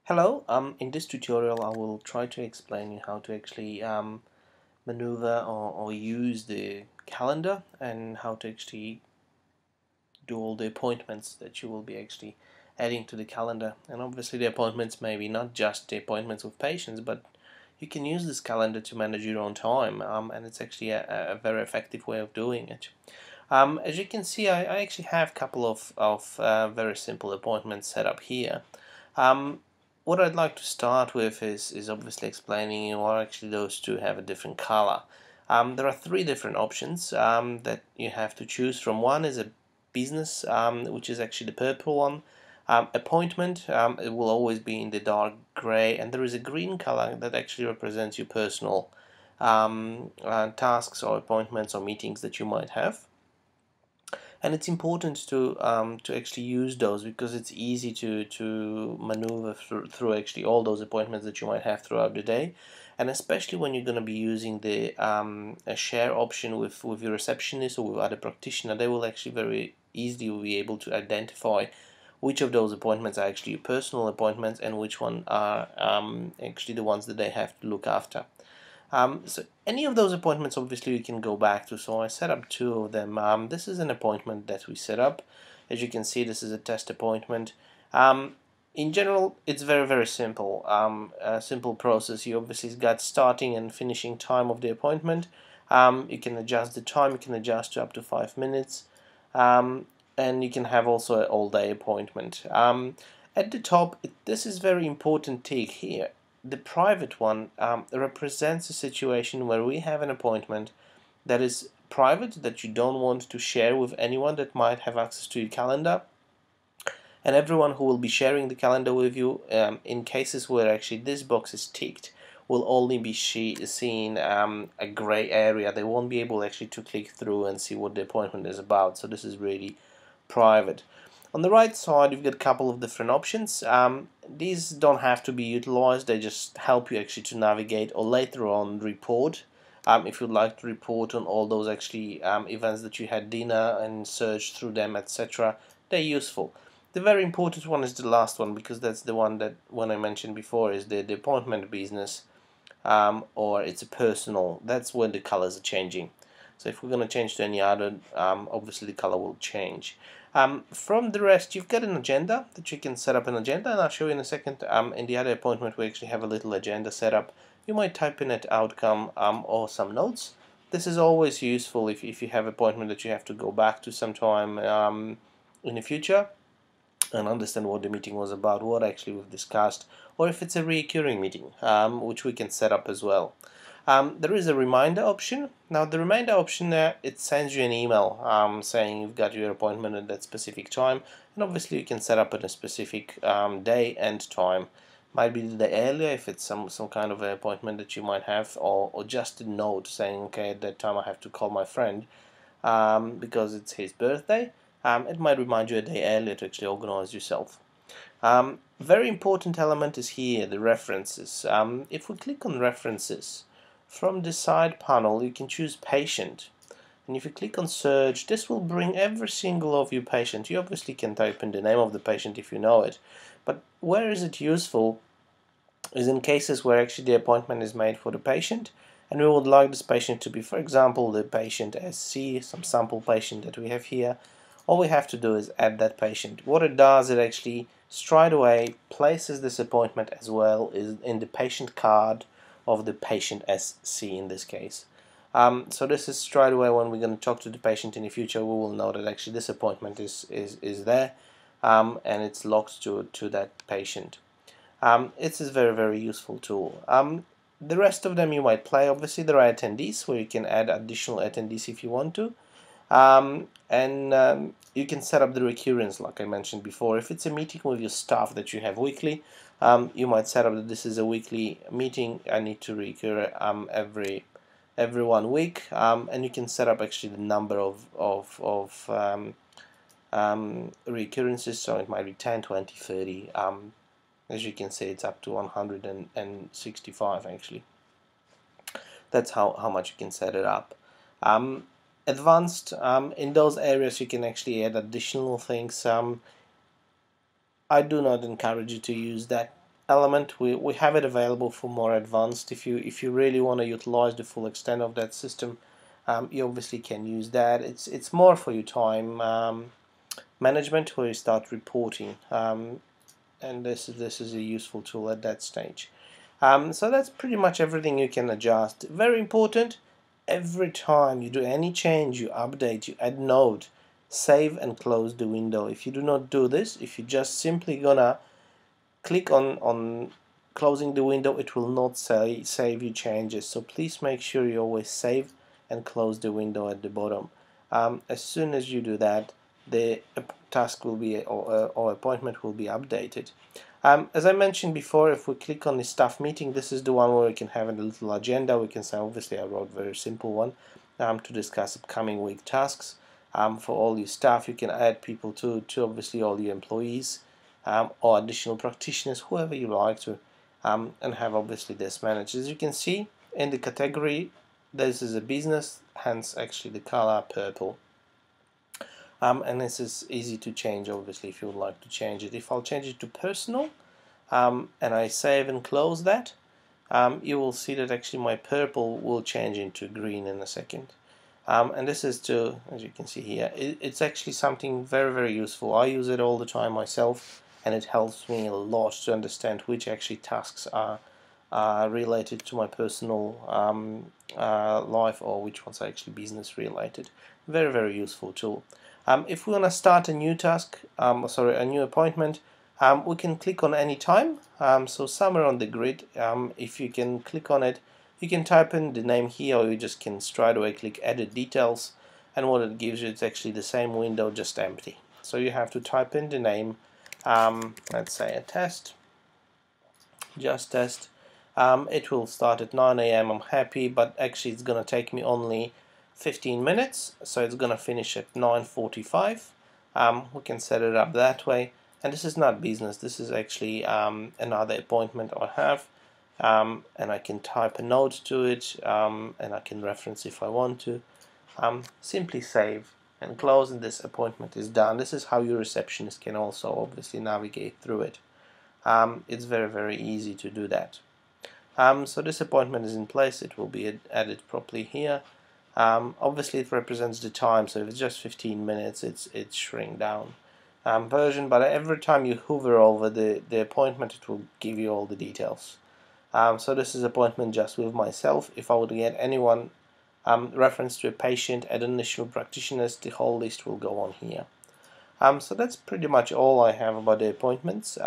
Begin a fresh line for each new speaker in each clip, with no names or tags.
Hello, in this tutorial I will try to explain you how to actually maneuver or use the calendar and how to actually do all the appointments that you will be actually adding to the calendar. And obviously the appointments may be not just the appointments with patients, but you can use this calendar to manage your own time, and it's actually a very effective way of doing it. As you can see, I actually have a couple of very simple appointments set up here. Um, what I'd like to start with is obviously explaining you why actually those two have a different color. There are three different options that you have to choose from. One is a business, which is actually the purple one. Appointment, it will always be in the dark gray, and there is a green color that actually represents your personal tasks or appointments or meetings that you might have. And it's important to actually use those because it's easy to maneuver through actually all those appointments that you might have throughout the day, and especially when you're going to be using the a share option with your receptionist or with other practitioner. They will actually very easily be able to identify which of those appointments are actually your personal appointments and which one are actually the ones that they have to look after. So any of those appointments obviously you can go back to. So I set up two of them. This is an appointment that we set up. As you can see, this is a test appointment. In general, it's very simple. A simple process. You obviously got starting and finishing time of the appointment. You can adjust the time. You can adjust to up to 5 minutes, and you can have also an all-day appointment. At the top, this is very important tick here. The private one represents a situation where we have an appointment that is private, that you don't want to share with anyone that might have access to your calendar, and everyone who will be sharing the calendar with you, in cases where actually this box is ticked, will only be seeing a gray area. They won't be able actually to click through and see what the appointment is about. So this is really private. On the right side, you've got a couple of different options. These don't have to be utilized. They just help you actually to navigate or later on report. If you'd like to report on all those actually events that you had dinner and search through them, etc., they're useful. The very important one is the last one, because that's the one that when I mentioned before is the appointment business, or it's a personal. That's when the colors are changing. So if we're going to change to any other, obviously the color will change. From the rest, you've got an agenda that you can set up an agenda, and I'll show you in a second. In the other appointment, we actually have a little agenda set up. You might type in an outcome or some notes. This is always useful if you have an appointment that you have to go back to sometime in the future and understand what the meeting was about, what actually we've discussed, or if it's a recurring meeting, which we can set up as well. There is a reminder option. Now the reminder option there, it sends you an email saying you've got your appointment at that specific time, and obviously you can set up at a specific day and time. Might be the day earlier if it's some kind of an appointment that you might have, or just a note saying, okay, at that time I have to call my friend because it's his birthday. It might remind you a day earlier to actually organize yourself. Very important element is here, the references. If we click on references, from the side panel you can choose patient, and if you click on search, this will bring every single of your patient. You obviously can type in the name of the patient if you know it, but where is it useful is in cases where actually the appointment is made for the patient and we would like this patient to be, for example, the patient SC, some sample patient that we have here. All we have to do is add that patient. What it does, it actually straight away places this appointment as well is in the patient card of the patient SC in this case. So this is straight away when we're going to talk to the patient in the future, we will know that actually this appointment is there, and it's locked to that patient. It's a very useful tool. The rest of them you might play. Obviously there are attendees where you can add additional attendees if you want to, and you can set up the recurrence like I mentioned before. If it's a meeting with your staff that you have weekly, you might set up that this is a weekly meeting. I need to recur every 1 week, and you can set up actually the number of recurrences. So it might be 10, 20, 30. As you can see, it's up to 165 actually. That's how much you can set it up. Advanced, in those areas you can actually add additional things. I do not encourage you to use that element, we have it available for more advanced. If you really want to utilize the full extent of that system, you obviously can use that. It's more for your time management, where you start reporting, and this is a useful tool at that stage. So that's pretty much everything you can adjust. Very important, every time you do any change, you update, you add note, save and close the window. If you do not do this, if you just simply gonna click on closing the window, it will not say save your changes. So please make sure you always save and close the window at the bottom. As soon as you do that, the task will be or appointment will be updated. As I mentioned before, if we click on the staff meeting, this is the one where we can have a little agenda. We can say, obviously I wrote a very simple one to discuss upcoming week tasks. For all your staff, you can add people to obviously all your employees, or additional practitioners, whoever you like to, and have obviously this managed. As you can see in the category, this is a business, hence actually the color purple. And this is easy to change, obviously, if you would like to change it. If I'll change it to personal, and I save and close that, you will see that actually my purple will change into green in a second. And this is to, as you can see here, it's actually something very, very useful. I use it all the time myself, and it helps me a lot to understand which actually tasks are related to my personal life, or which ones are actually business related. Very, very useful tool. If we want to start a new task, a new appointment, we can click on any time. So somewhere on the grid, if you can click on it, you can type in the name here, or you just can straight away click edit details, and what it gives you, it's actually the same window, just empty. So you have to type in the name, let's say a test, just test. It will start at 9 AM. I'm happy, but actually it's gonna take me only 15 minutes, so it's gonna finish at 9:45. We can set it up that way, and this is not business, this is actually another appointment I have, and I can type a note to it, and I can reference if I want to. Simply save and close, and this appointment is done. This is how your receptionist can also obviously navigate through it. It's very, very easy to do that. So this appointment is in place, it will be added properly here. Obviously it represents the time, so if it's just 15 minutes, it's shrink down version, but every time you hover over the appointment, it will give you all the details. So this is appointment just with myself. If I would get anyone reference to a patient, add additional practitioners, the whole list will go on here. So that's pretty much all I have about the appointments.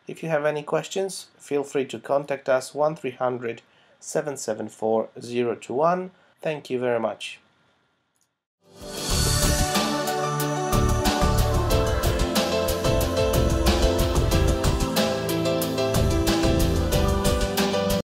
If you have any questions, feel free to contact us 1300 774 021. Thank you very much.